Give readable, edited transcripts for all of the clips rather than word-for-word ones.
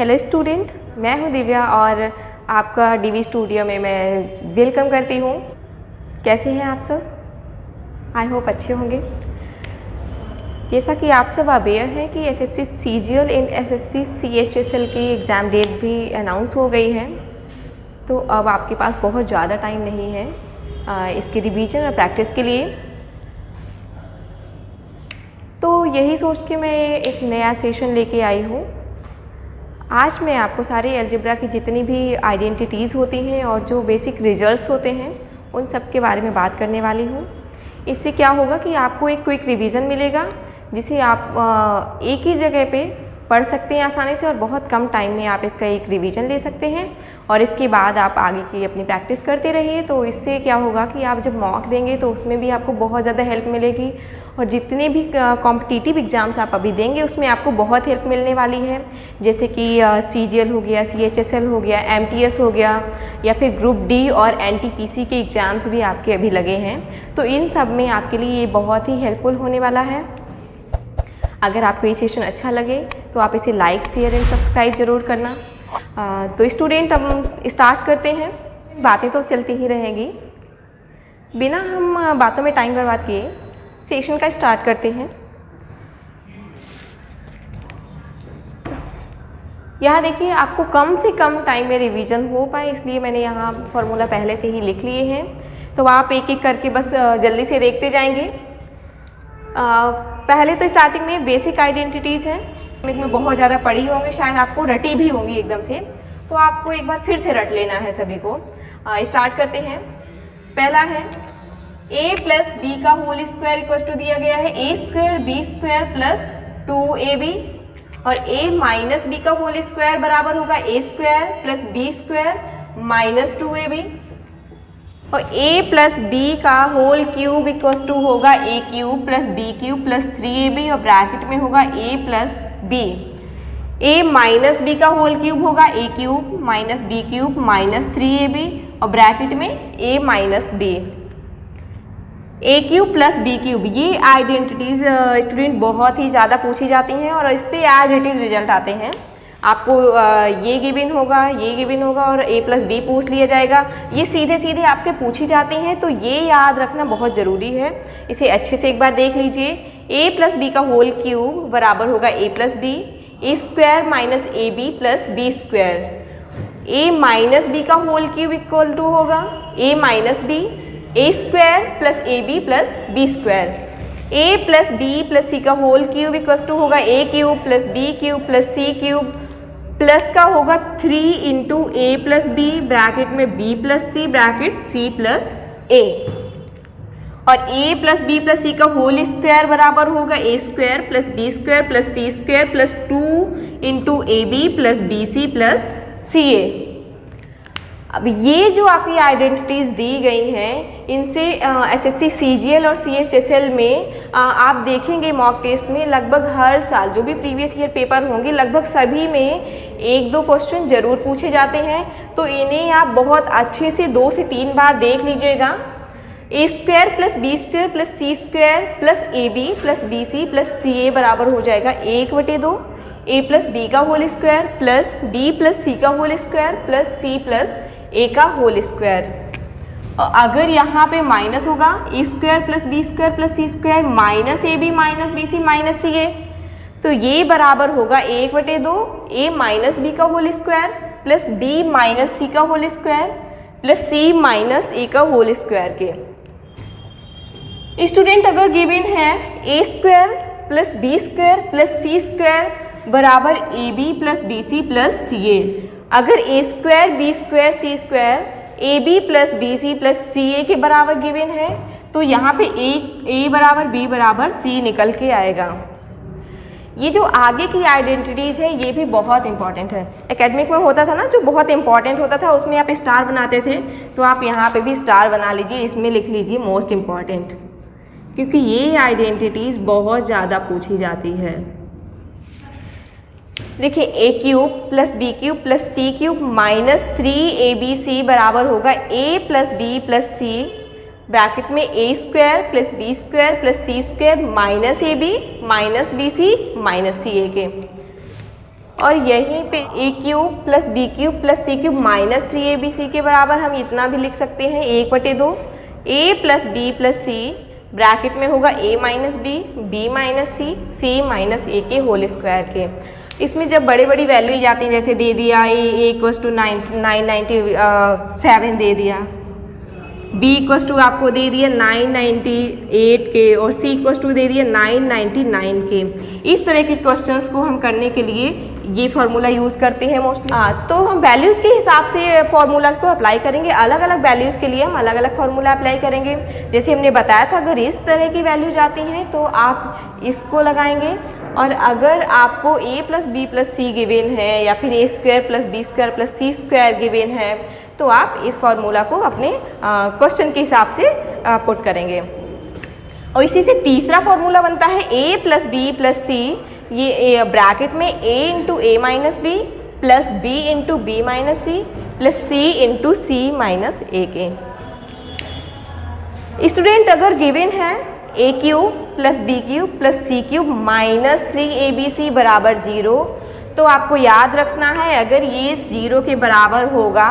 Hello student, मैं हूं दिव्या और आपका डीवी स्टूडियो में मैं वेलकम करती हूं। कैसे हैं आप सब? आई होप अच्छे होंगे। जैसा कि आप सब अवेयर हैं कि SSC CGL and SSC CHSL की एग्ज़ाम डेट भी अनाउंस हो गई है, तो अब आपके पास बहुत ज़्यादा टाइम नहीं है इसके रिवीजन और प्रैक्टिस के लिए। तो यही सोच के मैं एक नया सेशन लेके आई हूँ। आज मैं आपको सारे अलजेब्रा की जितनी भी आइडेंटिटीज़ होती हैं और जो बेसिक रिजल्ट्स होते हैं उन सब के बारे में बात करने वाली हूँ। इससे क्या होगा कि आपको एक क्विक रिवीजन मिलेगा जिसे आप एक ही जगह पे पढ़ सकते हैं आसानी से और बहुत कम टाइम में आप इसका एक रिवीजन ले सकते हैं और इसके बाद आप आगे की अपनी प्रैक्टिस करते रहिए। तो इससे क्या होगा कि आप जब मॉक देंगे तो उसमें भी आपको बहुत ज़्यादा हेल्प मिलेगी और जितने भी कॉम्पिटिटिव एग्ज़ाम्स आप अभी देंगे उसमें आपको बहुत हेल्प मिलने वाली है। जैसे कि सीजीएल हो गया, सीएचएसएल हो गया, एमटीएस हो गया या फिर ग्रुप डी और एनटीपीसी के एग्ज़ाम्स भी आपके अभी लगे हैं। तो इन सब में आपके लिए ये बहुत ही हेल्पफुल होने वाला है। अगर आपको ये सेशन अच्छा लगे तो आप इसे लाइक, शेयर एंड सब्सक्राइब ज़रूर करना। तो स्टूडेंट, अब स्टार्ट करते हैं। बातें तो चलती ही रहेंगी, बिना हम बातों में टाइम बर्बाद किए सेशन का स्टार्ट करते हैं। यहाँ देखिए, आपको कम से कम टाइम में रिवीजन हो पाए इसलिए मैंने यहाँ फॉर्मूला पहले से ही लिख लिए हैं। तो आप एक एक करके बस जल्दी से देखते जाएंगे। पहले तो स्टार्टिंग में बेसिक आइडेंटिटीज़ हैं, में बहुत ज़्यादा पढ़ी होंगी, शायद आपको रटी भी होंगी एकदम से, तो आपको एक बार फिर से रट लेना है सभी को। स्टार्ट करते हैं। पहला है a प्लस बी का होल स्क्वायर इक्वल टू दिया गया है a square B square plus 2ab और a माइनस बी का होल स्क्वायर बराबर होगा a square plus B square minus 2ab और a प्लस बी का होल क्यूब इक्वल टू होगा a cube plus B cube plus 3ab और bracket में होगा a plus B. a minus B का होल क्यूब होगा a cube minus B cube minus 3ab और bracket में a minus B. a cube plus B cube, ये identities student बहुत ही ज़्यादा पूछी जाती हैं और इस पर एज इट इज़ रिजल्ट आते हैं। आपको ये गिवन होगा, ये गिवन होगा और a प्लस बी पूछ लिया जाएगा। ये सीधे सीधे आपसे पूछी जाती हैं, तो ये याद रखना बहुत ज़रूरी है। इसे अच्छे से एक बार देख लीजिए। a प्लस बी का होल क्यूब बराबर होगा a plus B, a square minus A B plus B square. a minus B का होल क्यूब इक्वल टू होगा a minus B, a square plus A B plus B square. a plus B plus C का whole cube equal to होगा a cube plus B cube plus C cube plus का होगा 3 into A plus B bracket में b plus C bracket c plus a और a plus B plus C का whole square बराबर होगा a square plus B square plus C square plus 2 into A B plus B C plus C A. अब ये जो आपकी identities दी गई हैं इनसे एसएससी सीजीएल और सीएचएसएल में आप देखेंगे मॉक टेस्ट में लगभग हर साल जो भी प्रीवियस ईयर पेपर होंगे लगभग सभी में 1-2 क्वेश्चन ज़रूर पूछे जाते हैं। तो इन्हें आप बहुत अच्छे से 2 से 3 बार देख लीजिएगा। a square plus B square plus C square plus A B plus B C plus C A बराबर हो जाएगा 1/2 a प्लस बी का whole square plus b plus C का whole square plus c plus a का whole square. और अगर यहाँ पे माइनस होगा a square plus B square plus C square minus A B minus B C minus C A, तो ये बराबर होगा 1/2 a माइनस बी का whole square plus b minus C का whole square plus c minus a का whole square के। Student, अगर given है a square plus B square plus C square बराबर A B plus B C plus C A, अगर a square B square C square A B plus B C plus C A के बराबर given है तो यहाँ पे a बराबर b बराबर c निकल के आएगा। ये जो आगे की आइडेंटिटीज़ है ये भी बहुत इंपॉर्टेंट है। एकेडमिक में होता था ना, जो बहुत इंपॉर्टेंट होता था उसमें आप स्टार बनाते थे, तो आप यहाँ पे भी स्टार बना लीजिए, इसमें लिख लीजिए मोस्ट इम्पॉर्टेंट, क्योंकि ये आइडेंटिटीज़ बहुत ज़्यादा पूछी जाती है। देखिए a cube plus B cube plus C cube minus 3abc बराबर होगा a plus B plus C bracket में a square plus B square plus C square minus A B minus B C minus C A के। और यहीं पे A cube plus B cube plus C cube minus 3abc के बराबर हम इतना भी लिख सकते हैं 1/2 a plus B plus C bracket में होगा a minus B, b minus सी, c माइनस a के होल स्क्वायर के। इसमें जब बड़ी बड़ी वैल्यू जाती हैं, जैसे दे दिया a इक्वल्स टू 997 दे दिया, b इक्वल्स टू आपको दे दिया 998 के और c इक्वल्स टू दे दिया 999 के। इस तरह के क्वेश्चंस को हम करने के लिए ये फार्मूला यूज़ करते हैं मोस्टली। तो हम वैल्यूज़ के हिसाब से फार्मूलाज को अप्लाई करेंगे, अलग अलग वैल्यूज़ के लिए हम अलग अलग फार्मूला अप्लाई करेंगे। जैसे हमने बताया था, अगर इस तरह की वैल्यू जाती हैं तो आप इसको लगाएंगे, और अगर आपको a plus B plus C given है या फिर a square plus B square plus C square given है तो आप इस फार्मूला को अपने क्वेश्चन के हिसाब से पुट करेंगे। और इसी से तीसरा फार्मूला बनता है a plus B plus C, ये ब्रैकेट में a into A minus B plus B into B minus C plus C into C minus ए के। स्टूडेंट अगर गिवन है A cube plus B cube plus C cube minus 3abc बराबर 0, तो आपको याद रखना है अगर ये 0 के बराबर होगा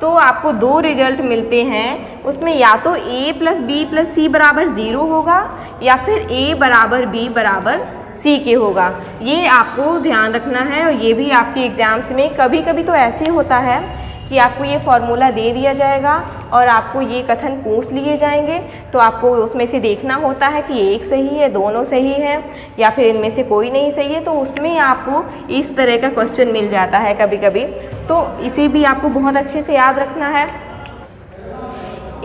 तो आपको दो रिजल्ट मिलते हैं, उसमें या तो a प्लस बी प्लस सी बराबर 0 होगा या फिर a बराबर b बराबर c के होगा। ये आपको ध्यान रखना है। और ये भी आपके एग्जाम्स में कभी कभी तो ऐसे होता है कि आपको ये फार्मूला दे दिया जाएगा और आपको ये कथन पूछ लिए जाएंगे, तो आपको उसमें से देखना होता है कि एक सही है, दोनों सही है या फिर इनमें से कोई नहीं सही है, तो उसमें आपको इस तरह का क्वेश्चन मिल जाता है कभी कभी। तो इसे भी आपको बहुत अच्छे से याद रखना है।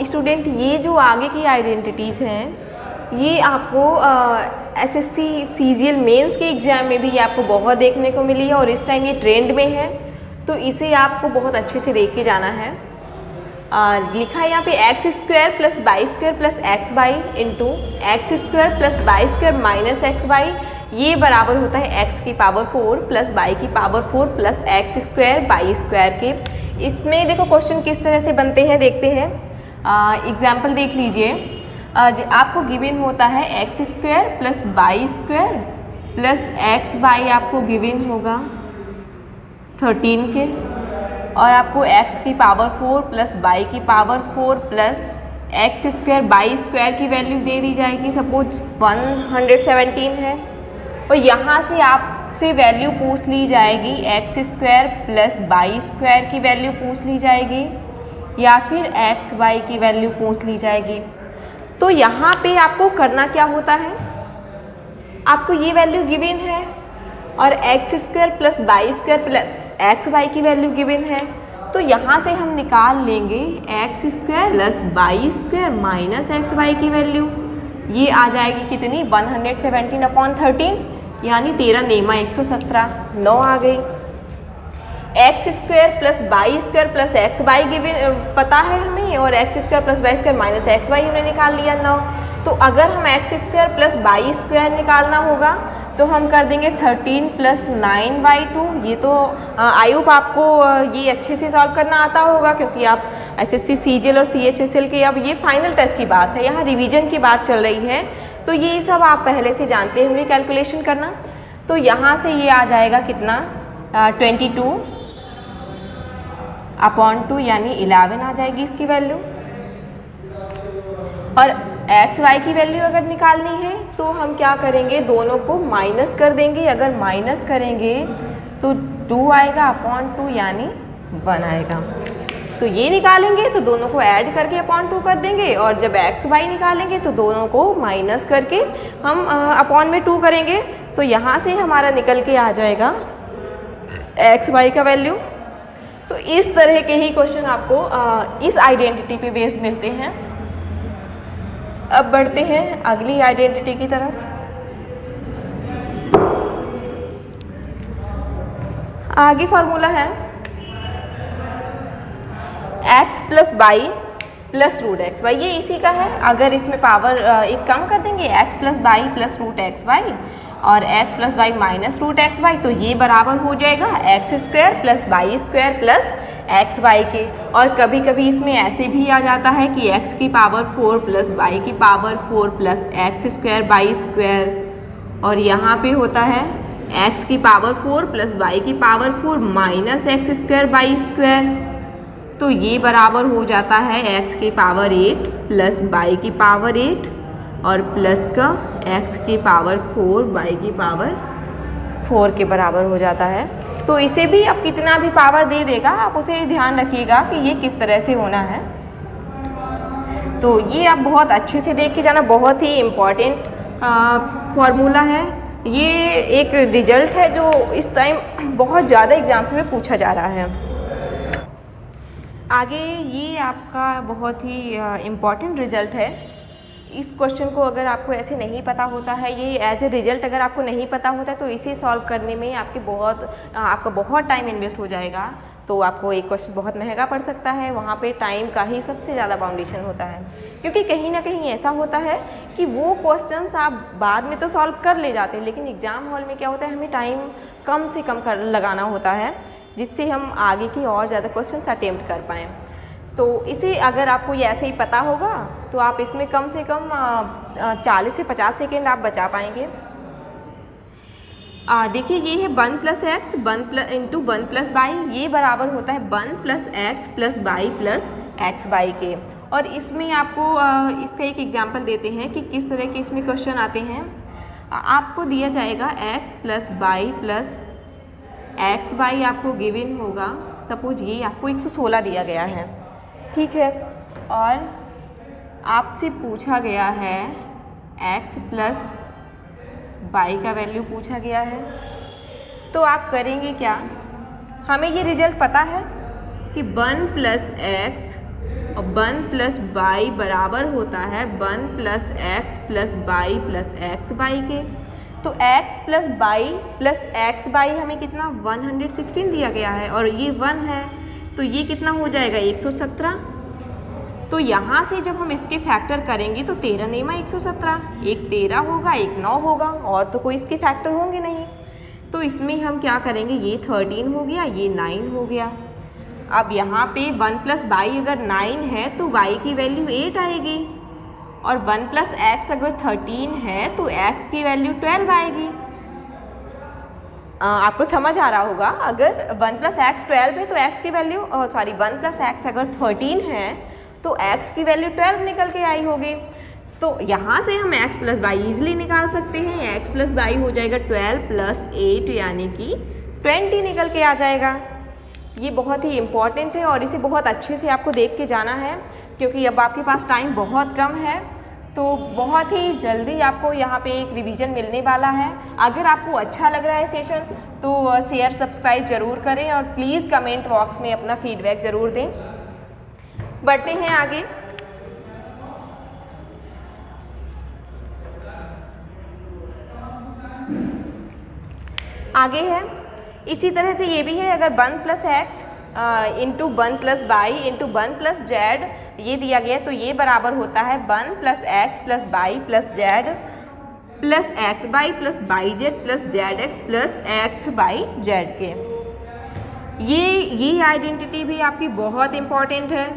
स्टूडेंट ये जो आगे की आइडेंटिटीज़ हैं ये आपको SSC CGL मेंस के एग्जाम में भी ये आपको बहुत देखने को मिली है और इस टाइम ये ट्रेंड में है, तो इसे आपको बहुत अच्छे से देख के जाना है। लिखा है यहाँ पे X square plus Y square plus X Y into X square plus Y square minus X Y, ये बराबर होता है एक्स की पावर 4 प्लस वाई की power 4 plus X square Y square के। इसमें देखो क्वेश्चन किस तरह से बनते हैं देखते हैं। एग्जाम्पल देख लीजिए, आपको गिवन होता है x square plus Y square plus X Y आपको गिवन होगा 13 के, और आपको x की पावर 4 प्लस y की power 4 plus X square Y square की वैल्यू दे दी जाएगी, सपोज 117 है, और यहाँ से आपसे वैल्यू पूछ ली जाएगी X square plus Y square की वैल्यू पूछ ली जाएगी या फिर एक्स वाई की वैल्यू पूछ ली जाएगी। तो यहाँ पे आपको करना क्या होता है, आपको ये वैल्यू गिवन है और X square plus Y square plus X Y की वैल्यू गिवन है, तो यहाँ से हम निकाल लेंगे X square plus Y square minus X Y की वैल्यू। ये आ जाएगी कितनी 117/13, यानी 13 नेमा 117, 9 आ गई। X square plus Y square plus X Y given पता है हमें, और X square plus Y square minus X Y हमने निकाल लिया 9। तो अगर हम X square plus Y square निकालना होगा तो हम कर देंगे 13 प्लस 9/2। ये तो आई होप आपको ये अच्छे से सॉल्व करना आता होगा, क्योंकि आप SSC CGL और CHSL के अब ये फाइनल टेस्ट की बात है, यहाँ रिवीजन की बात चल रही है, तो ये सब आप पहले से जानते होंगे कैलकुलेशन करना। तो यहाँ से ये आ जाएगा कितना 22/2 यानी 11 आ जाएगी इसकी वैल्यू। और एक्स वाई की वैल्यू अगर निकालनी है तो हम क्या करेंगे, दोनों को माइनस कर देंगे। अगर माइनस करेंगे तो 2 आएगा अपॉन 2 यानी 1 आएगा। तो ये निकालेंगे तो दोनों को ऐड करके अपॉन 2 कर देंगे, और जब एक्स वाई निकालेंगे तो दोनों को माइनस करके हम अपॉन में 2 करेंगे। तो यहाँ से हमारा निकल के आ जाएगा एक्स वाई का वैल्यू। तो इस तरह के ही क्वेश्चन आपको इस आइडेंटिटी पे बेस्ड मिलते हैं। अब बढ़ते हैं अगली आइडेंटिटी की तरफ। आगे फॉर्मूला है x plus Y plus root X Y, ये इसी का है। अगर इसमें पावर एक कम कर देंगे x plus Y plus root X Y और x plus Y minus root X Y, तो ये बराबर हो जाएगा X square plus Y square plus X Y के। और कभी कभी इसमें ऐसे भी आ जाता है कि x की पावर 4 प्लस वाई की power 4 plus X square Y square, और यहाँ पे होता है एक्स की पावर 4 प्लस वाई की power 4 minus X square Y square, तो ये बराबर हो जाता है एक्स की पावर 8 प्लस वाई की पावर 8 और प्लस का एक्स की पावर 4 वाई की पावर 4 के बराबर हो जाता है। तो इसे भी अब कितना भी पावर दे देगा, आप उसे ध्यान रखिएगा कि ये किस तरह से होना है। तो ये आप बहुत अच्छे से देख के जाना, बहुत ही इम्पॉर्टेंट फॉर्मूला है। ये एक रिजल्ट है जो इस टाइम बहुत ज़्यादा एग्जाम्स में पूछा जा रहा है। आगे ये आपका बहुत ही इम्पॉर्टेंट रिजल्ट है। इस क्वेश्चन को अगर आपको ऐसे नहीं पता होता है, ये एज ए रिजल्ट अगर आपको नहीं पता होता है, तो इसे सॉल्व करने में आपका बहुत टाइम इन्वेस्ट हो जाएगा। तो आपको एक क्वेश्चन बहुत महंगा पड़ सकता है। वहाँ पे टाइम का ही सबसे ज़्यादा बाउंडेशन होता है, क्योंकि कहीं ना कहीं ऐसा होता है कि वो क्वेश्चंस आप बाद में तो सॉल्व कर ले जाते हैं, लेकिन एग्ज़ाम हॉल में क्या होता है, हमें टाइम कम से कम लगाना होता है, जिससे हम आगे की और ज़्यादा क्वेश्चंस अटेम्प्ट कर पाएँ। तो इसे अगर आपको ये ऐसे ही पता होगा तो आप इसमें कम से कम 40 से 50 सेकेंड आप बचा पाएंगे। देखिए ये है 1 plus X into 1 plus Y, ये बराबर होता है 1 plus X plus Y plus X Y के। और इसमें आपको इसका एक एग्जांपल देते हैं कि किस तरह के इसमें क्वेश्चन आते हैं। आपको दिया जाएगा X plus Y plus X Y आपको गिवन होगा। सपोज ये आपको 116 दिया गया है, ठीक है, और आपसे पूछा गया है x प्लस वाई का वैल्यू पूछा गया है। तो आप करेंगे क्या, हमें ये रिजल्ट पता है कि 1 प्लस एक्स और 1 प्लस वाई बराबर होता है 1 plus X plus Y plus X Y के। तो x plus Y plus X Y हमें कितना 116 दिया गया है, और ये 1 है, तो ये कितना हो जाएगा 117। तो यहाँ से जब हम इसके फैक्टर करेंगे तो 13 नेमा 117, एक 13 होगा एक 9 होगा, और तो कोई इसके फैक्टर होंगे नहीं। तो इसमें हम क्या करेंगे, ये 13 हो गया, ये 9 हो गया। अब यहाँ पे 1 प्लस वाई अगर 9 है तो y की वैल्यू 8 आएगी, और 1 प्लस एक्स अगर 13 है तो x की वैल्यू 12 आएगी। आपको समझ आ रहा होगा, अगर 1 प्लस एक्स 12 है तो x की वैल्यू 1 प्लस एक्स अगर 13 है तो x की वैल्यू 12 निकल के आई होगी। तो यहाँ से हम x प्लस वाई ईजिली निकाल सकते हैं। x प्लस वाई हो जाएगा 12 प्लस 8 यानी कि 20 निकल के आ जाएगा। ये बहुत ही इम्पॉर्टेंट है और इसे बहुत अच्छे से आपको देख के जाना है, क्योंकि अब आपके पास टाइम बहुत कम है। तो बहुत ही जल्दी आपको यहाँ पे एक रिवीजन मिलने वाला है। अगर आपको अच्छा लग रहा है सेशन तो शेयर सब्सक्राइब ज़रूर करें, और प्लीज़ कमेंट बॉक्स में अपना फीडबैक ज़रूर दें। बढ़ते हैं आगे। आगे है इसी तरह से ये भी है, अगर 1 plus X into 1 plus Y into 1 plus Z ये दिया गया, तो ये बराबर होता है 1 plus X plus Y plus Z plus X Y plus Y Z plus Z X plus X Y Z के। ये आइडेंटिटी भी आपकी बहुत इंपॉर्टेंट है।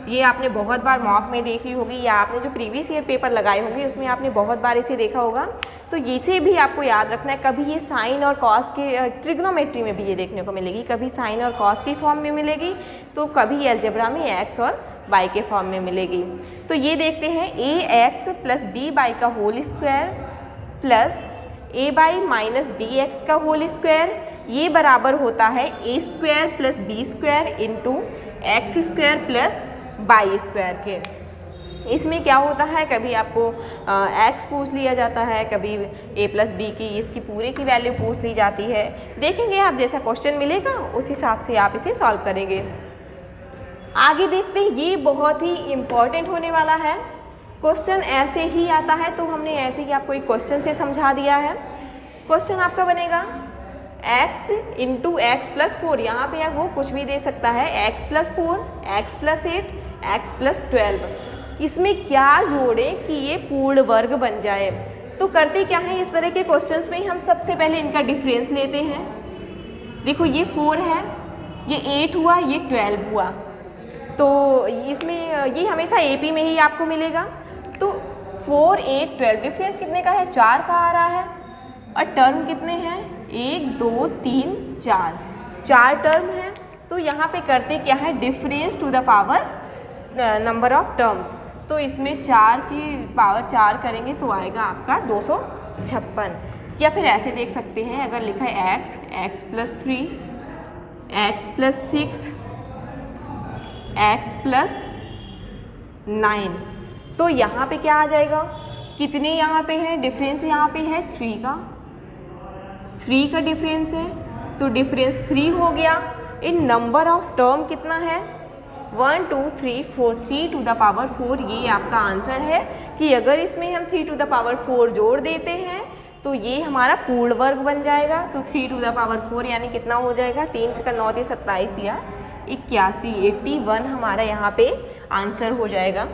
ये आपने बहुत बार मॉक में देखी होगी, या आपने जो प्रीवियस ईयर पेपर लगाए होंगे उसमें आपने बहुत बार इसे देखा होगा। तो इसे भी आपको याद रखना है। कभी ये साइन और कॉस के ट्रिग्नोमेट्री में भी ये देखने को मिलेगी, कभी साइन और कॉस की फॉर्म में मिलेगी, तो कभी अलजेब्रा में एक्स और वाई के फॉर्म में मिलेगी। तो ये देखते हैं A X plus B Y का whole square plus A Y minus B X का होल स्क्वायर, ये बराबर होता है A square plus B square into X square plus Y square के। इसमें क्या होता है, कभी आपको x पूछ लिया जाता है, कभी a प्लस बी की इसकी पूरे की वैल्यू पूछ ली जाती है। देखेंगे आप, जैसा क्वेश्चन मिलेगा उस हिसाब से आप इसे सॉल्व करेंगे। आगे देखते हैं, ये बहुत ही इम्पॉर्टेंट होने वाला है। क्वेश्चन ऐसे ही आता है, तो हमने ऐसे ही आपको एक क्वेश्चन से समझा दिया है। क्वेश्चन आपका बनेगा x इंटू एक्स प्लस 4, यहाँ पे वो कुछ भी दे सकता है, x plus 4, x plus 8, x plus 12। इसमें क्या जोड़ें कि ये पूर्ण वर्ग बन जाए। तो करते क्या है, इस तरह के क्वेश्चंस में हम सबसे पहले इनका डिफरेंस लेते हैं। देखो ये 4 है, ये 8 हुआ, ये 12 हुआ, तो इसमें ये हमेशा AP में ही आपको मिलेगा। तो 4, 8, 12 डिफरेंस कितने का है, 4 का आ रहा है, और टर्म कितने हैं, 1 2 3 4 टर्म है। तो यहाँ पे करते क्या है, difference to the power number of terms. तो इसमें 4 की पावर 4 करेंगे तो आएगा आपका 256। या फिर ऐसे देख सकते हैं, अगर लिखा है x plus 3, x plus 6, x plus 9, तो यहाँ पे क्या आ जाएगा, कितने यहाँ पे है डिफरेंस, यहाँ पे है 3 का डिफरेंस है, तो डिफरेंस 3 हो गया। इन नंबर ऑफ टर्म कितना है, 1 2 3 4, 3 टू द पावर 4, ये आपका आंसर है कि अगर इसमें हम 3 टू द पावर 4 जोड़ देते हैं तो ये हमारा पूर्ण वर्ग बन जाएगा। तो 3 टू द पावर 4 यानी कितना हो जाएगा, 3 का 9 × 27 दिया 81, 81 हमारा यहाँ पे आंसर हो जाएगा।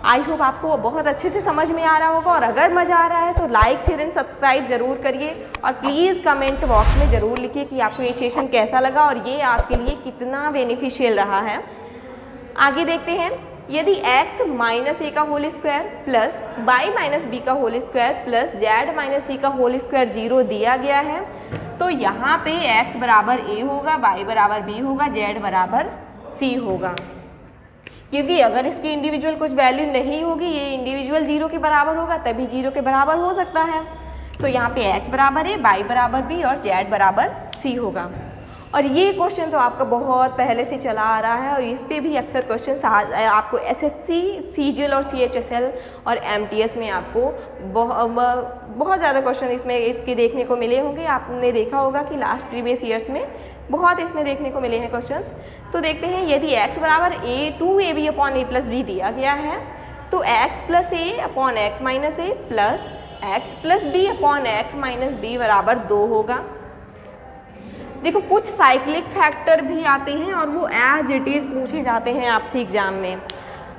आई होप आपको बहुत अच्छे से समझ में आ रहा होगा, और अगर मज़ा आ रहा है तो लाइक शेयर एंड सब्सक्राइब ज़रूर करिए, और प्लीज़ कमेंट बॉक्स में ज़रूर लिखिए कि आपको ये सेशन कैसा लगा और ये आपके लिए कितना बेनिफिशियल रहा है। आगे देखते हैं, यदि x माइनस a का whole square plus y minus b का whole square plus z minus c का होल स्क्वायर 0 दिया गया है, तो यहाँ पे x बराबर a होगा, y बराबर b होगा, z बराबर c होगा। क्योंकि अगर इसकी इंडिविजुअल कुछ वैल्यू नहीं होगी, ये इंडिविजुअल 0 के बराबर होगा, तभी 0 के बराबर हो सकता है। तो यहाँ पे x बराबर a, y बराबर b और z बराबर c होगा। और ये क्वेश्चन तो आपका बहुत पहले से चला आ रहा है, और इस पे भी अक्सर क्वेश्चन आपको एसएससी, सीजीएल और सीएचएसएल और एमटीएस में आपको बहुत ज़्यादा क्वेश्चन इसके देखने को मिले होंगे। आपने देखा होगा कि लास्ट प्रीवियस ईयर्स में बहुत इसमें देखने को मिले हैं क्वेश्चंस। तो देखते हैं, यदि x बराबर a2ab upon a plus b दिया गया है, तो x plus a upon x minus a plus x plus b upon x minus b बराबर 2 होगा। देखो, कुछ साइक्लिक फैक्टर भी आते हैं और वो एज इट इज़ पूछे जाते हैं आपसे एग्जाम में।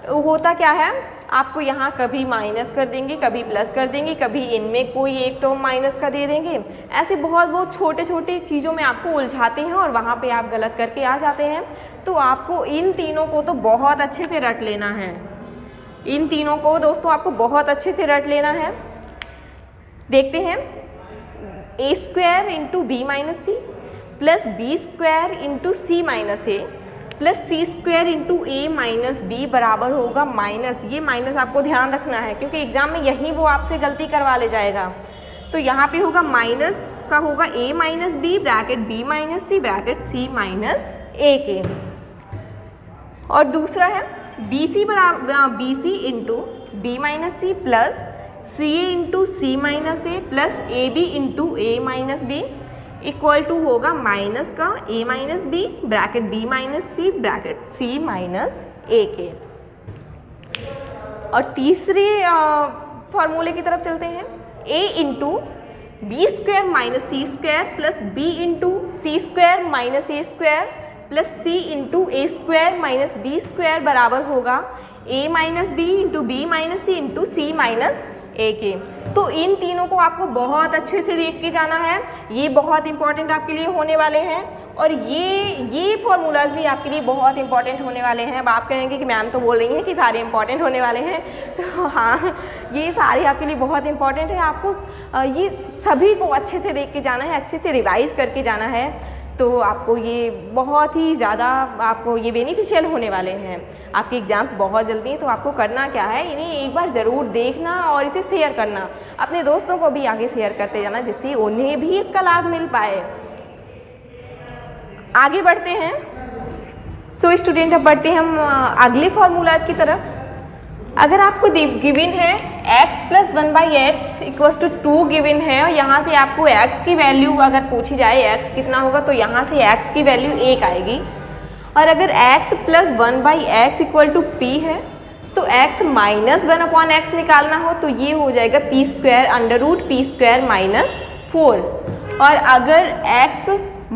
तो होता क्या है, आपको यहाँ कभी माइनस कर देंगे, कभी प्लस कर देंगे, कभी इनमें कोई एक टर्म माइनस का दे देंगे। ऐसे बहुत छोटे छोटे चीज़ों में आपको उलझाते हैं और वहाँ पे आप गलत करके आ जाते हैं। तो आपको इन तीनों को तो बहुत अच्छे से रट लेना है, इन तीनों को दोस्तों आपको बहुत अच्छे से रट लेना है। देखते हैं, a square into B minus C plus B square into C minus A plus C square into A minus B बराबर होगा माइनस, ये माइनस आपको ध्यान रखना है क्योंकि एग्जाम में यही वो आपसे गलती करवा ले जाएगा। तो यहाँ पे होगा माइनस का होगा a minus b bracket b minus c bracket c minus ए के, और दूसरा है बी सी बराबर b c into B minus C plus C a into C minus A plus A b into A minus b equal to होगा minus का a minus b bracket b minus c bracket c minus ए के। और तीसरे फॉर्मूले की तरफ चलते हैं, a into b square minus C square plus b into c square minus a square plus c into a square minus b square बराबर होगा a minus b into B minus c into C minus ए के। तो इन तीनों को आपको बहुत अच्छे से देख के जाना है, ये बहुत इंपॉर्टेंट आपके लिए होने वाले हैं, और ये फॉर्मूलाज भी आपके लिए बहुत इंपॉर्टेंट होने वाले हैं। अब आप कहेंगे कि मैम तो बोल रही हैं कि सारे इंपॉर्टेंट होने वाले हैं, तो हाँ, ये सारे आपके लिए बहुत इंपॉर्टेंट है। आपको ये सभी को अच्छे से देख के जाना है, अच्छे से रिवाइज करके जाना है, तो आपको ये बहुत ही ज़्यादा आपको ये बेनिफिशियल होने वाले हैं। आपके एग्ज़ाम्स बहुत जल्दी हैं, तो आपको करना क्या है, इन्हें एक बार ज़रूर देखना और इसे शेयर करना, अपने दोस्तों को भी आगे शेयर करते जाना जिससे उन्हें भी इसका लाभ मिल पाए। आगे बढ़ते हैं। सो स्टूडेंट, अब बढ़ते हैं हम अगले फॉर्मूलाज की तरफ। अगर आपको गिवन है x plus 1/x equals to 2 given है, और यहाँ से आपको x की वैल्यू अगर पूछी जाए x कितना होगा, तो यहाँ से x की वैल्यू 1 आएगी। और अगर x plus 1/x equal to p है, तो x माइनस 1/x निकालना हो तो ये हो जाएगा p square under root p square minus 4। और अगर x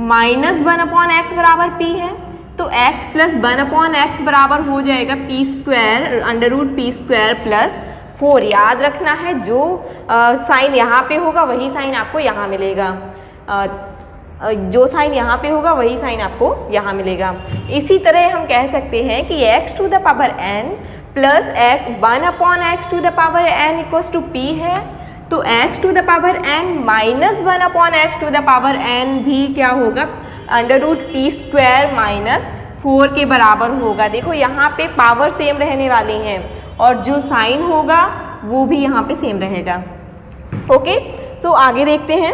माइनस 1/x बराबर p है, तो x प्लस 1/x बराबर हो जाएगा p square under root p square plus 4। याद रखना है, जो साइन यहाँ पे होगा वही साइन आपको यहाँ मिलेगा, जो साइन यहाँ पे होगा वही साइन आपको यहाँ मिलेगा। इसी तरह हम कह सकते हैं कि x to the power n plus 1/x to the power n equals to p है, तो x to the power n minus 1 upon x to the power n भी क्या होगा, under root P square minus 4 के बराबर होगा। देखो यहाँ पे पावर सेम रहने वाली हैं और जो साइन होगा वो भी यहाँ पे सेम रहेगा। ओके, सो आगे देखते हैं।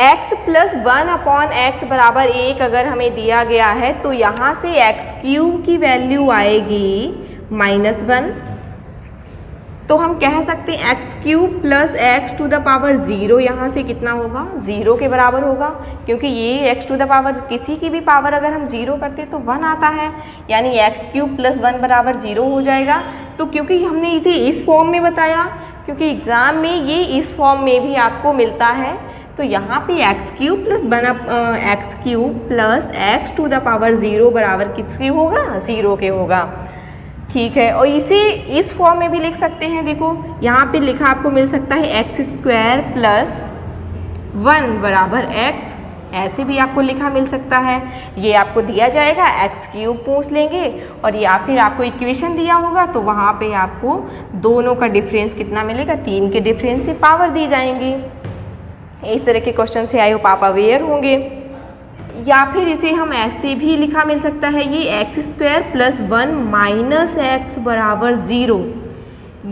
x प्लस 1 अपॉन एक्स बराबर 1 अगर हमें दिया गया है तो यहाँ से एक्स क्यूब की वैल्यू आएगी -1। तो हम कह सकते हैं X cube plus x to the power 0 यहाँ से कितना होगा, 0 के बराबर होगा, क्योंकि ये एक्स टू द पावर किसी की भी पावर अगर हम 0 करते तो 1 आता है, यानी एक्स क्यूब प्लस 1 बराबर 0 हो जाएगा। तो क्योंकि हमने इसे इस फॉर्म में बताया, क्योंकि एग्ज़ाम में ये इस फॉर्म में भी आपको मिलता है, तो यहाँ पे x cube plus x to the power 0 बराबर किसके होगा, 0 के होगा। ठीक है, और इसे इस फॉर्म में भी लिख सकते हैं। देखो यहाँ पे लिखा आपको मिल सकता है एक्स स्क्वायर प्लस 1 बराबर एक्स, ऐसे भी आपको लिखा मिल सकता है। ये आपको दिया जाएगा, एक्स क्यूब पूछ लेंगे और या फिर आपको इक्वेशन दिया होगा तो वहाँ पे आपको दोनों का डिफरेंस कितना मिलेगा, 3 के डिफरेंस से पावर दी जाएंगी। इस तरह के क्वेश्चन से आई होप आप अवेयर होंगे। या फिर इसे हम ऐसे भी लिखा मिल सकता है, ये x square plus 1 minus x बराबर 0।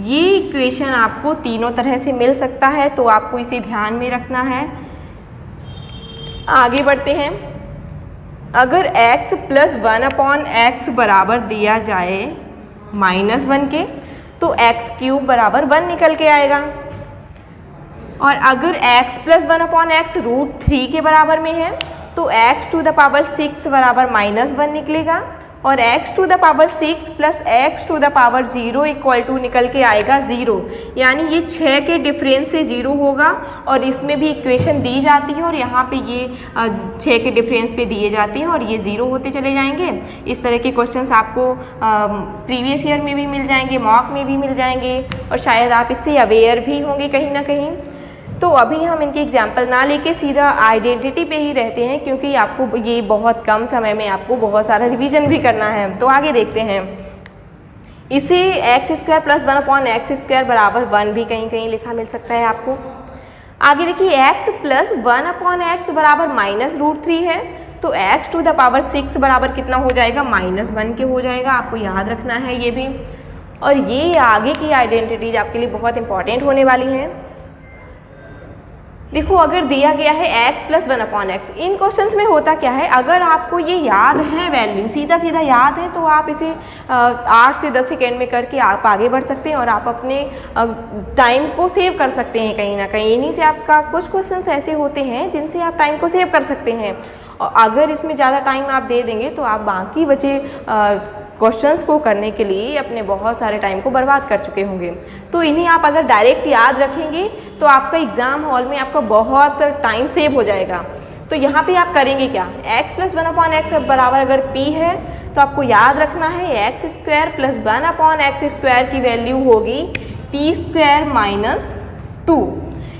ये इक्वेशन आपको तीनों तरह से मिल सकता है, तो आपको इसे ध्यान में रखना है। आगे बढ़ते हैं। अगर x प्लस 1 अपॉन एक्स बराबर दिया जाए -1 के, तो एक्स क्यूब बराबर 1 निकल के आएगा। और अगर x plus 1 upon x root 3 के बराबर में है तो x टू द पावर 6 बराबर -1 निकलेगा, और x to the power 6 plus x to the power 0 equal to निकल के आएगा 0। यानी ये 6 के डिफरेंस से 0 होगा, और इसमें भी इक्वेशन दी जाती है और यहाँ पे ये 6 के डिफरेंस पे दिए जाते हैं और ये 0 होते चले जाएंगे। इस तरह के क्वेश्चंस आपको प्रीवियस ईयर में भी मिल जाएंगे, मॉक में भी मिल जाएंगे, और शायद आप इससे अवेयर भी होंगे कहीं ना कहीं। तो अभी हम इनके एग्जाम्पल ना लेके सीधा आइडेंटिटी पे ही रहते हैं, क्योंकि आपको ये बहुत कम समय में आपको बहुत सारा रिवीजन भी करना है। तो आगे देखते हैं। इसे x square plus 1 upon x square बराबर 1 भी कहीं कहीं लिखा मिल सकता है आपको। आगे देखिए, एक्स प्लस 1 अपॉन एक्स बराबर -√3 है, तो एक्स टू द पावर 6 बराबर कितना हो जाएगा, -1 के हो जाएगा। आपको याद रखना है ये भी। और ये आगे की आइडेंटिटीज आपके लिए बहुत इंपॉर्टेंट होने वाली हैं। देखो, अगर दिया गया है x प्लस 1 अपॉन एक्स, इन क्वेश्चंस में होता क्या है, अगर आपको ये याद है वैल्यू, सीधा सीधा याद है, तो आप इसे 8 से 10 सेकेंड में करके आप आगे बढ़ सकते हैं और आप अपने टाइम को सेव कर सकते हैं कहीं ना कहीं। इन्हीं से आपका कुछ क्वेश्चंस ऐसे होते हैं जिनसे आप टाइम को सेव कर सकते हैं, और अगर इसमें ज़्यादा टाइम आप दे देंगे तो आप बाकी बचे क्वेश्चंस को करने के लिए अपने बहुत सारे टाइम को बर्बाद कर चुके होंगे। तो इन्हें आप अगर डायरेक्ट याद रखेंगे तो आपका एग्ज़ाम हॉल में आपका बहुत टाइम सेव हो जाएगा। तो यहाँ पे आप करेंगे क्या, x प्लस 1 अपॉन एक्स बराबर अगर p है तो आपको याद रखना है x square plus 1 upon x square की वैल्यू होगी p square minus 2,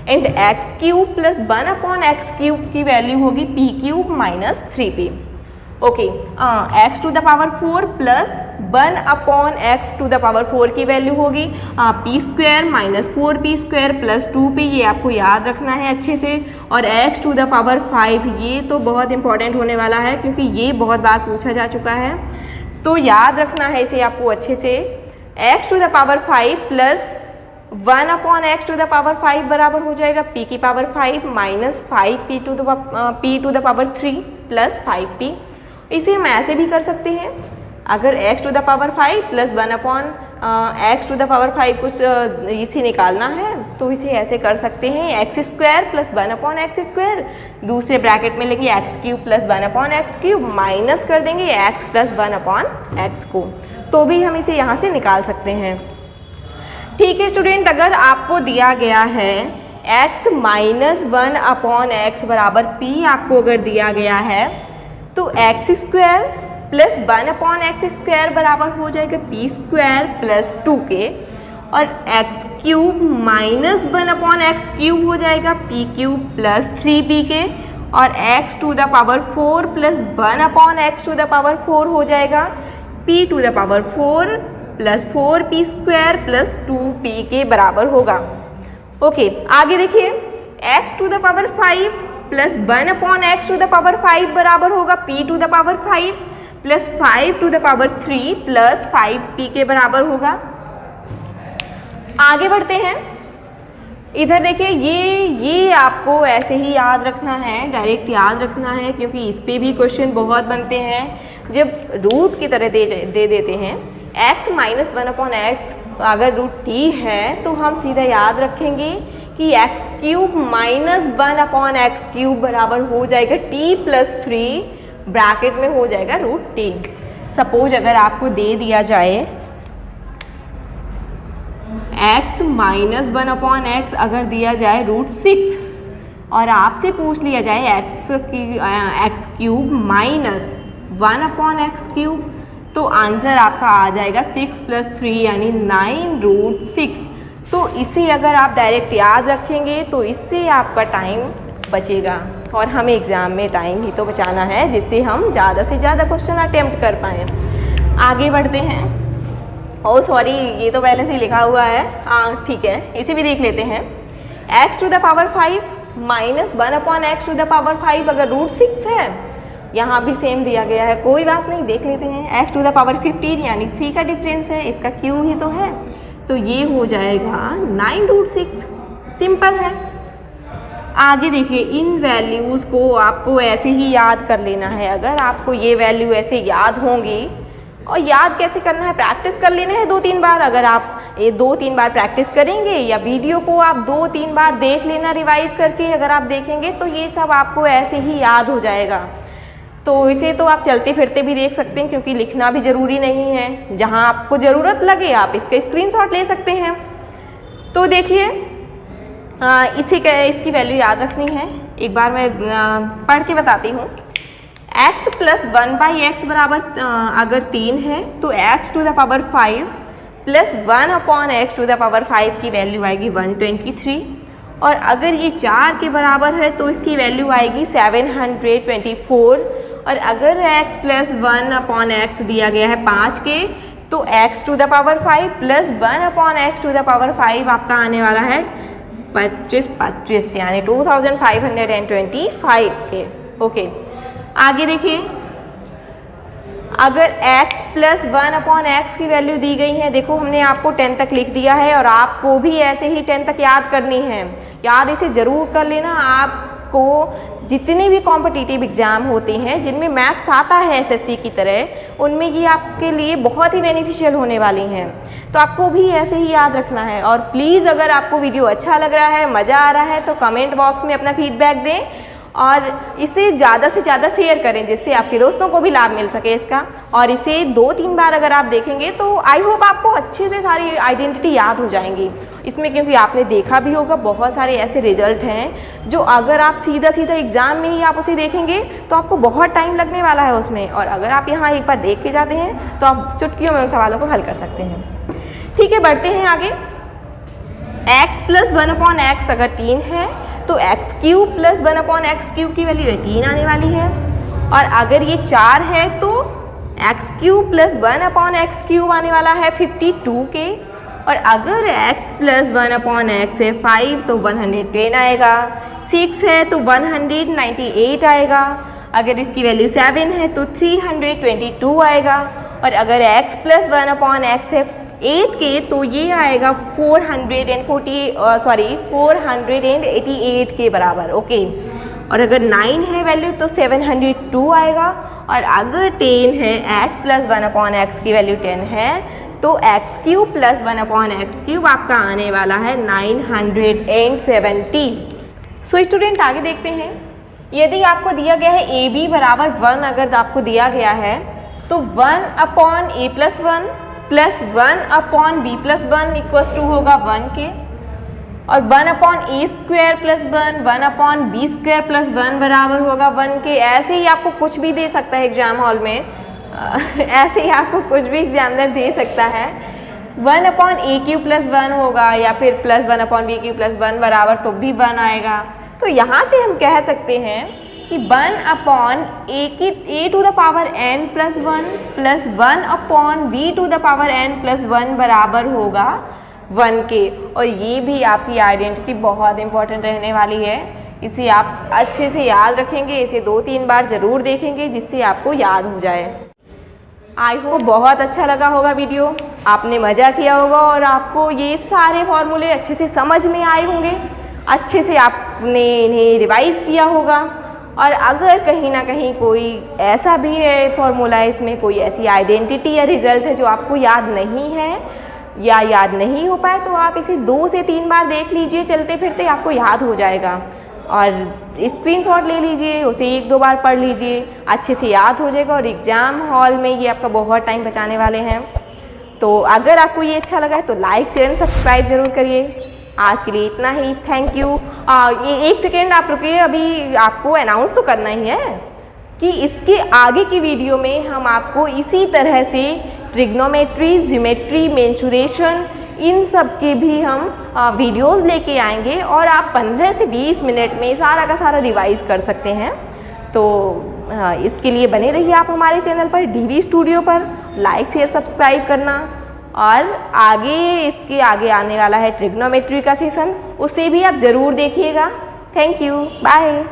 and x cube plus 1 upon x cube की वैल्यू होगी p cube minus 3p। Okay, x to the power 4 plus 1 upon x to the power 4 की value होगी p square minus 4p square plus 2p, ये आपको याद रखना है अच्छे से। और x टू द पावर 5, ये तो बहुत इंपॉर्टेंट होने वाला है क्योंकि ये बहुत बार पूछा जा चुका है, तो याद रखना है इसे आपको अच्छे से। x to the power 5 plus 1 upon x to the power 5 बराबर हो जाएगा p की power 5 minus 5p to the power 3 plus 5p। इसे हम ऐसे भी कर सकते हैं, अगर x to the power 5 plus 1 upon x to the power 5 कुछ इसे निकालना है तो इसे ऐसे कर सकते हैं, x square plus 1 upon x square, दूसरे ब्रैकेट में लेंगे x cube plus 1 upon x cube, minus कर देंगे एक्स प्लस 1 अपॉन एक्स को, तो भी हम इसे यहाँ से निकाल सकते हैं। ठीक है स्टूडेंट, अगर आपको दिया गया है x माइनस 1 अपॉन एक्स बराबर p आपको अगर दिया गया है तो x square plus 1 upon x square बराबर हो जाएगा p स्क्वायर प्लस 2 के, और x cube minus 1 upon x cube हो जाएगा p क्यूब प्लस 3p के, और x to the power 4 plus 1 upon x to the power 4 हो जाएगा p to the power 4 plus 4p square plus 2p के बराबर होगा। ओके, आगे देखिए x to the power 5 plus 1 upon x to the power 5 बराबर होगा p to the power 5 plus 5 to the power 3 plus 5p के बराबर होगा। आगे बढ़ते हैं, इधर देखिए ये आपको ऐसे ही याद रखना है, डायरेक्ट याद रखना है, क्योंकि इस पे भी क्वेश्चन बहुत बनते हैं जब रूट की तरह दे देते हैं। x माइनस 1 अपॉन एक्स अगर रूट t है तो हम सीधा याद रखेंगे कि x cube minus 1 upon x cube बराबर हो जाएगा t प्लस 3 ब्रैकेट में हो जाएगा रूट t। सपोज अगर आपको दे दिया जाए x माइनस 1 अपॉन एक्स अगर दिया जाए रूट 6 और आपसे पूछ लिया जाए x cube minus 1 upon x cube, तो आंसर आपका आ जाएगा 6 प्लस 3 यानी 9 रूट 6। तो इसे अगर आप डायरेक्ट याद रखेंगे तो इससे आपका टाइम बचेगा, और हमें एग्ज़ाम में टाइम ही तो बचाना है जिससे हम ज़्यादा से ज़्यादा क्वेश्चन अटेम्प्ट कर पाएँ। आगे बढ़ते हैं। ओह सॉरी, ये तो पहले से ही लिखा हुआ है, हाँ ठीक है, इसे भी देख लेते हैं। x to the power 5 minus 1 upon x to the power 5 अगर रूट 6 है, यहाँ भी सेम दिया गया है, कोई बात नहीं, देख लेते हैं। x टू द पावर 15 यानी 3 का डिफरेंस है, इसका क्यूब ही तो है, तो ये हो जाएगा 9 रूट 6, सिंपल है। आगे देखिए, इन वैल्यूज़ को आपको ऐसे ही याद कर लेना है। अगर आपको ये वैल्यू ऐसे याद होंगी, और याद कैसे करना है, प्रैक्टिस कर लेना है 2-3 बार। अगर आप ये 2-3 बार प्रैक्टिस करेंगे या वीडियो को आप 2-3 बार देख लेना रिवाइज करके, अगर आप देखेंगे तो ये सब आपको ऐसे ही याद हो जाएगा। तो इसे तो आप चलते फिरते भी देख सकते हैं, क्योंकि लिखना भी ज़रूरी नहीं है, जहाँ आपको ज़रूरत लगे आप इसका स्क्रीनशॉट ले सकते हैं। तो देखिए इसकी वैल्यू याद रखनी है, एक बार मैं पढ़ के बताती हूँ। x प्लस 1 बाई एक्स बराबर अगर 3 है तो x to the power 5 plus 1 upon x to the power 5 की वैल्यू आएगी 123, और अगर ये 4 के बराबर है तो इसकी वैल्यू आएगी 724, और अगर x प्लस 1 अपॉन एक्स दिया गया है 5 के, तो x to the power 5 plus 1 upon x to the power 5 आपका आने वाला है 25 यानी 2525 के। ओके, आगे देखिए, अगर x प्लस 1 अपॉन एक्स की वैल्यू दी गई है, देखो हमने आपको 10 तक लिख दिया है, और आपको भी ऐसे ही 10 तक याद करनी है। याद इसे ज़रूर कर लेना। आपको जितने भी कॉम्पिटिटिव एग्ज़ाम होते हैं जिनमें मैथ्स आता है एसएससी की तरह, उनमें ये आपके लिए बहुत ही बेनिफिशियल होने वाली हैं, तो आपको भी ऐसे ही याद रखना है। और प्लीज़ अगर आपको वीडियो अच्छा लग रहा है, मज़ा आ रहा है, तो कमेंट बॉक्स में अपना फीडबैक दें और इसे ज़्यादा से ज़्यादा शेयर करें, जिससे आपके दोस्तों को भी लाभ मिल सके इसका। और इसे 2-3 बार अगर आप देखेंगे तो आई होप आपको अच्छे से सारी आइडेंटिटी याद हो जाएंगी इसमें, क्योंकि आपने देखा भी होगा बहुत सारे ऐसे रिजल्ट हैं जो अगर आप सीधा सीधा एग्ज़ाम में ही आप उसे देखेंगे तो आपको बहुत टाइम लगने वाला है उसमें, और अगर आप यहाँ एक बार देख के जाते हैं तो आप चुटकियों में उन सवालों को हल कर सकते हैं। ठीक है, बढ़ते हैं आगे। x प्लस 1 अपॉन एक्स अगर 3 है तो x cube plus 1 upon x cube की वैल्यू 18 आने वाली है, और अगर ये 4 है तो x cube plus 1 upon x cube आने वाला है 52 के, और अगर x प्लस 1 अपॉन एक्स है 5 तो 110 आएगा, 6 है तो 198 आएगा, अगर इसकी वैल्यू 7 है तो 322 आएगा, और अगर x प्लस 1 अपॉन एक्स है 8 के तो ये आएगा 488 के बराबर। ओके, और अगर 9 है वैल्यू तो 702 आएगा, और अगर 10 है x प्लस 1 अपॉन एक्स की वैल्यू 10 है तो x cube plus 1 upon x cube आपका आने वाला है 970। सो स्टूडेंट आगे देखते हैं। यदि आपको दिया गया है ए बी बराबर 1 अगर आपको दिया गया है तो 1 upon a plus 1 plus 1 upon b plus 1 equals to होगा 1 के, और 1 upon a square plus 1 upon b square plus 1 बराबर होगा 1 के। ऐसे ही आपको कुछ भी दे सकता है एग्जाम हॉल में, ऐसे ही आपको कुछ भी एग्जामिनर दे सकता है। 1 अपॉन ए क्यूब प्लस 1 होगा, या फिर plus 1 upon b cube plus 1 बराबर तो भी 1 आएगा। तो यहाँ से हम कह सकते हैं कि 1 upon a to the power n plus 1 upon b to the power n plus 1 बराबर होगा 1 के। और ये भी आपकी आइडेंटिटी बहुत इंपॉर्टेंट रहने वाली है, इसे आप अच्छे से याद रखेंगे, इसे 2-3 बार ज़रूर देखेंगे जिससे आपको याद हो जाए। आई होप बहुत अच्छा लगा होगा वीडियो, आपने मज़ा किया होगा और आपको ये सारे फॉर्मूले अच्छे से समझ में आए होंगे, अच्छे से आपने इन्हें रिवाइज़ किया होगा। और अगर कहीं ना कहीं कोई ऐसा भी है फॉर्मूला, इसमें कोई ऐसी आइडेंटिटी या रिजल्ट है जो आपको याद नहीं है या याद नहीं हो पाए, तो आप इसे 2 से 3 बार देख लीजिए, चलते फिरते आपको याद हो जाएगा। और स्क्रीनशॉट ले लीजिए, उसे 1-2 बार पढ़ लीजिए, अच्छे से याद हो जाएगा और एग्ज़ाम हॉल में ये आपका बहुत टाइम बचाने वाले हैं। तो अगर आपको ये अच्छा लगा है तो लाइक शेयर एंड सब्सक्राइब ज़रूर करिए। आज के लिए इतना ही, थैंक यू। ये 1 सेकेंड आप रुकिए, अभी आपको अनाउंस तो करना ही है कि इसके आगे की वीडियो में हम आपको इसी तरह से ट्रिग्नोमेट्री, ज्योमेट्री, मेंसुरेशन, इन सब के भी हम वीडियोस लेके आएंगे और आप 15 से 20 मिनट में सारा का सारा रिवाइज कर सकते हैं। तो इसके लिए बने रहिए आप हमारे चैनल पर DV स्टूडियो पर, लाइक शेयर सब्सक्राइब करना। और आगे इसके आगे आने वाला है ट्रिग्नोमेट्री का सेशन, उसे भी आप ज़रूर देखिएगा। Thank you, bye.